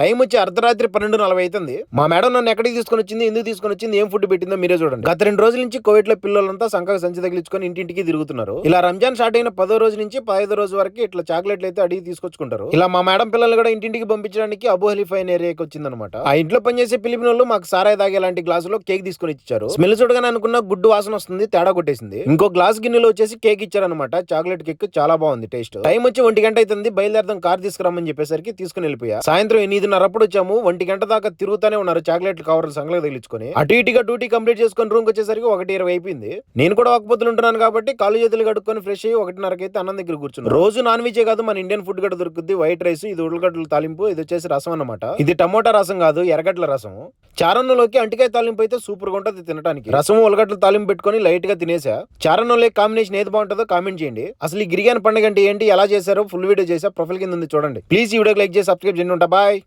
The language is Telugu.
టైం వచ్చి అర్ధరాత్రి 12:40 అవుతుంది. మా మేడం నన్ను ఎక్కడికి తీసుకొని వచ్చింది, ఎందుకు తీసుకొని వచ్చింది, ఏం ఫుడ్ పెట్టిందో మీరే చూడండి. గత 2 రోజుల నుంచి కోవిడ్ లో పిల్లలంతా సంకగా సంచి తగిలించుకొని ఇంటింటికి తిరుగుతున్నారు. ఇలా రంజాన్ స్టార్ట్ అయిన 10వ రోజు నుంచి 15వ రోజు వరకు ఇట్లా చాక్లెట్లు అయితే అడిగి తీసుకొచ్చుకుంటారు. ఇలా మా మేడం పిల్లలు కూడా ఇంటింటికి పంపించడానికి అబూ హలీఫా అనే ఏరియాకి వచ్చిందనమాట. ఆ ఇంట్లో పనిచేసే పిలిపినోళ్ళు మాకు సారాయి తాగే లాంటి గ్లాసులో కేక్ తీసుకొని ఇచ్చారు. స్మెల్ చూడగానే అనుకున్న గుడ్డు వాసన వస్తుంది, తేడా కొట్టేసింది. ఇంకో గ్లాస్ గిన్నెలో వచ్చేసి కేక్ ఇచ్చారనమాట. చాక్లెట్ కేక్ చాలా బాగుంది టేస్ట్. టైం వచ్చి 1 గంట అవుతుంది. బయలుదేరదాం కార్ తీసుకురామని చెప్పేసరికి తీసుకుని వెళ్ళిపోయా. సాయంత్రం 8:30 అప్పుడు వచ్చాము. 1 గంట దాకా తిరుగుతూనే ఉన్నారు చాక్లెట్ కవర్లు సంగలకు తగిలించుకొని. అటు ఇటుగా డ్యూటీ కంప్లీట్ చేసుకుని రూమ్ వచ్చేసరికి 1:20 అయిపోయింది. నేను కూడా ఒకపోతులు ఉంటున్నాను కాబట్టి కాళ్ళు చేతులు కడుక్కొని ఫ్రెష్ అయ్యి 1:30కి అయితే అన్నం దగ్గర కూర్చున్నాను. రోజు నాన్ వెజ్ కాదు, మన ఇండియన్ ఫుడ్ కూడా దొరుకుతుంది. వైట్ రైస్, ఇది ఉల్లగడ్డల తాలింపు, ఇది వచ్చేసి రసం అన్నమాట. ఇది టమోటా రసం కాదు, ఎర్రగడ్డల రసం. చారన్నంలోకి అంటికాయ తాలింపు అయితే సూపర్ గా ఉంటుంది తినడానికి. రసం ఉల్లగడ్డల తాలింపు పెట్టుకొని లైట్ గా తినేసా. చారన్నంలోకి కాంబినేషన్ ఏది బాగుంటుందో కామెంట్ చేయండి. అసలు ఈ గిరిగాన్ పండుగ అంటే ఏంటి, ఎలా చేశారో ఫుల్ వీడియో చేసా, ప్రొఫైల్ కింద ఉంది చూడండి. ప్లీజ్ ఈ వీడియోకి లైక్ చేసి సబ్స్క్రైబ్ చేయండి. ఉంటా, బాయ్.